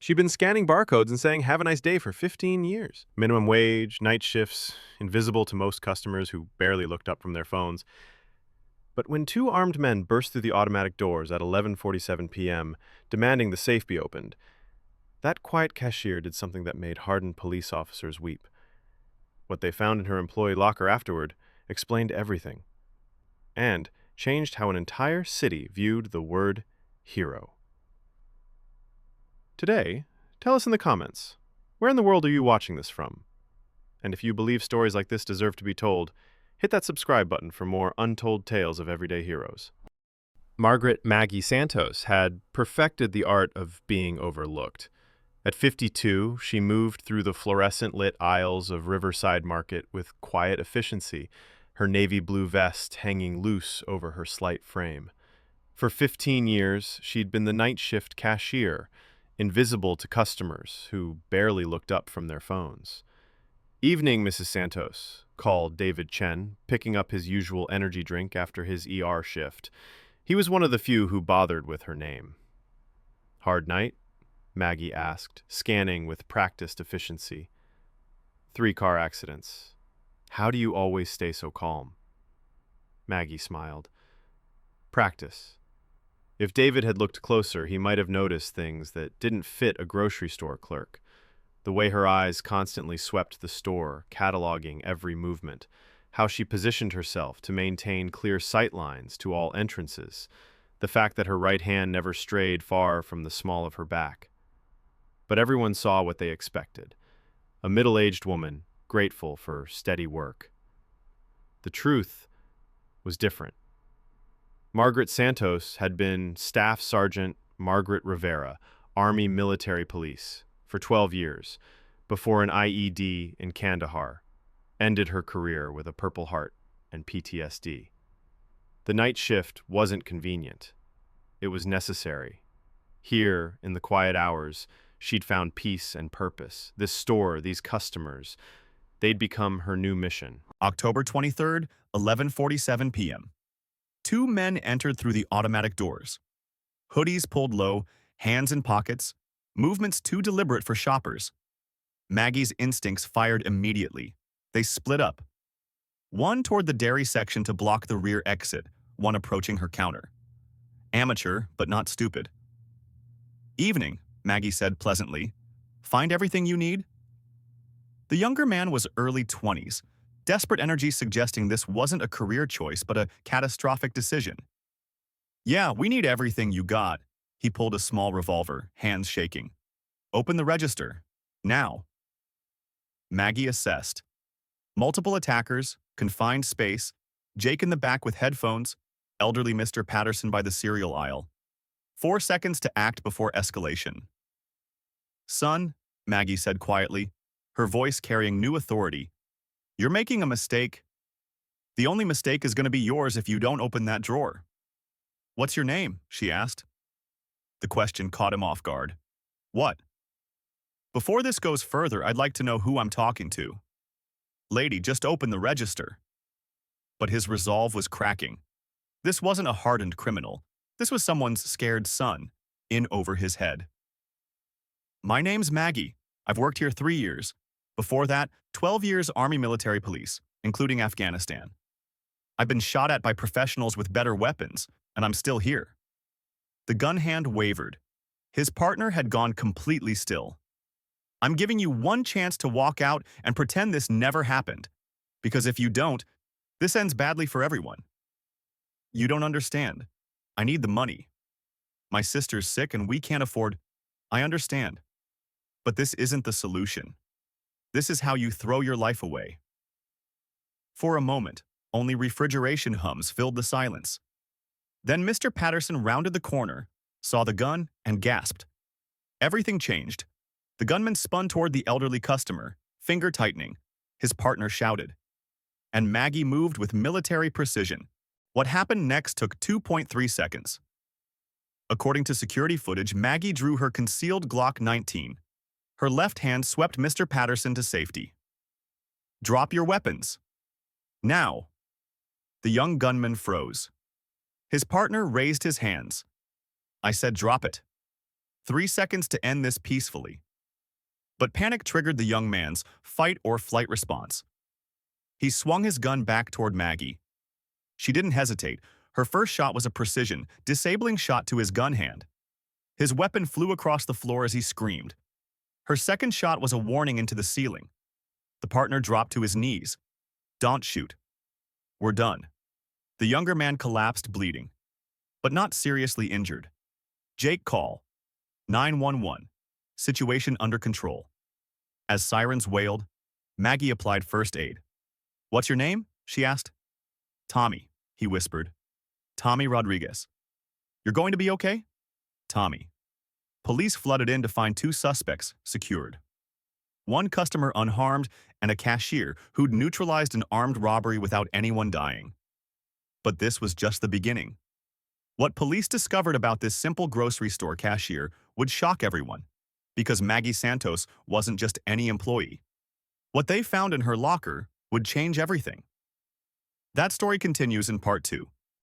She'd been scanning barcodes and saying, "Have a nice day" for 15 years. Minimum wage, night shifts, invisible to most customers who barely looked up from their phones. But when two armed men burst through the automatic doors at 11:47 p.m., demanding the safe be opened, that quiet cashier did something that made hardened police officers weep. What they found in her employee locker afterward explained everything, and changed how an entire city viewed the word hero. Today, tell us in the comments, where in the world are you watching this from? And if you believe stories like this deserve to be told, hit that subscribe button for more untold tales of everyday heroes. Maggie Santos had perfected the art of being overlooked. At 52, she moved through the fluorescent-lit aisles of Riverside Market with quiet efficiency, her navy blue vest hanging loose over her slight frame. For 15 years, she'd been the night shift cashier, invisible to customers who barely looked up from their phones. "Evening, Mrs. Santos," called David Chen, picking up his usual energy drink after his ER shift. He was one of the few who bothered with her name. "Hard night?" Maggie asked, scanning with practiced efficiency. "3 car accidents. How do you always stay so calm?" Maggie smiled. "Practice." If David had looked closer, he might have noticed things that didn't fit a grocery store clerk. The way her eyes constantly swept the store, cataloging every movement. How she positioned herself to maintain clear sight lines to all entrances. The fact that her right hand never strayed far from the small of her back. But everyone saw what they expected. A middle-aged woman, grateful for steady work. The truth was different. Margaret Santos had been Staff Sergeant Margaret Rivera, Army Military Police, for 12 years, before an IED in Kandahar ended her career with a Purple Heart and PTSD. The night shift wasn't convenient. It was necessary. Here, in the quiet hours, she'd found peace and purpose. This store, these customers, they'd become her new mission. October 23rd, 11:47 p.m. Two men entered through the automatic doors. Hoodies pulled low, hands in pockets, movements too deliberate for shoppers. Maggie's instincts fired immediately. They split up. One toward the dairy section to block the rear exit, one approaching her counter. Amateur, but not stupid. "Evening," Maggie said pleasantly. "Find everything you need?" The younger man was early 20s, desperate energy suggesting this wasn't a career choice but a catastrophic decision. "Yeah, we need everything you got." He pulled a small revolver, hands shaking. "Open the register. Now." Maggie assessed. Multiple attackers, confined space, Jake in the back with headphones, elderly Mr. Patterson by the cereal aisle. 4 seconds to act before escalation. "Son," Maggie said quietly, her voice carrying new authority, "you're making a mistake. The only mistake is going to be yours if you don't open that drawer." "What's your name?" she asked. The question caught him off guard. "What?" "Before this goes further, I'd like to know who I'm talking to." "Lady, just open the register." But his resolve was cracking. This wasn't a hardened criminal. This was someone's scared son, in over his head. "My name's Maggie. I've worked here 3 years. Before that, 12 years Army Military Police, including Afghanistan. I've been shot at by professionals with better weapons, and I'm still here." The gun hand wavered. His partner had gone completely still. "I'm giving you one chance to walk out and pretend this never happened. Because if you don't, this ends badly for everyone." "You don't understand. I need the money. My sister's sick and we can't afford—" "I understand. But this isn't the solution. This is how you throw your life away." For a moment, only refrigeration hums filled the silence. Then Mr. Patterson rounded the corner, saw the gun, and gasped. Everything changed. The gunman spun toward the elderly customer, finger tightening. His partner shouted. And Maggie moved with military precision. What happened next took 2.3 seconds. According to security footage, Maggie drew her concealed Glock 19. Her left hand swept Mr. Patterson to safety. "Drop your weapons. Now." The young gunman froze. His partner raised his hands. "I said drop it." 3 seconds to end this peacefully. But panic triggered the young man's fight-or-flight response. He swung his gun back toward Maggie. She didn't hesitate. Her first shot was a precision, disabling shot to his gun hand. His weapon flew across the floor as he screamed. Her second shot was a warning into the ceiling. The partner dropped to his knees. "Don't shoot. We're done." The younger man collapsed, bleeding, but not seriously injured. "Jake, call 911. Situation under control." As sirens wailed, Maggie applied first aid. "What's your name?" she asked. "Tommy," he whispered. "Tommy Rodriguez." "You're going to be okay?" "Tommy." Police flooded in to find 2 suspects secured. One customer unharmed and a cashier who'd neutralized an armed robbery without anyone dying. But this was just the beginning. What police discovered about this simple grocery store cashier would shock everyone, because Maggie Santos wasn't just any employee. What they found in her locker would change everything. That story continues in part 2.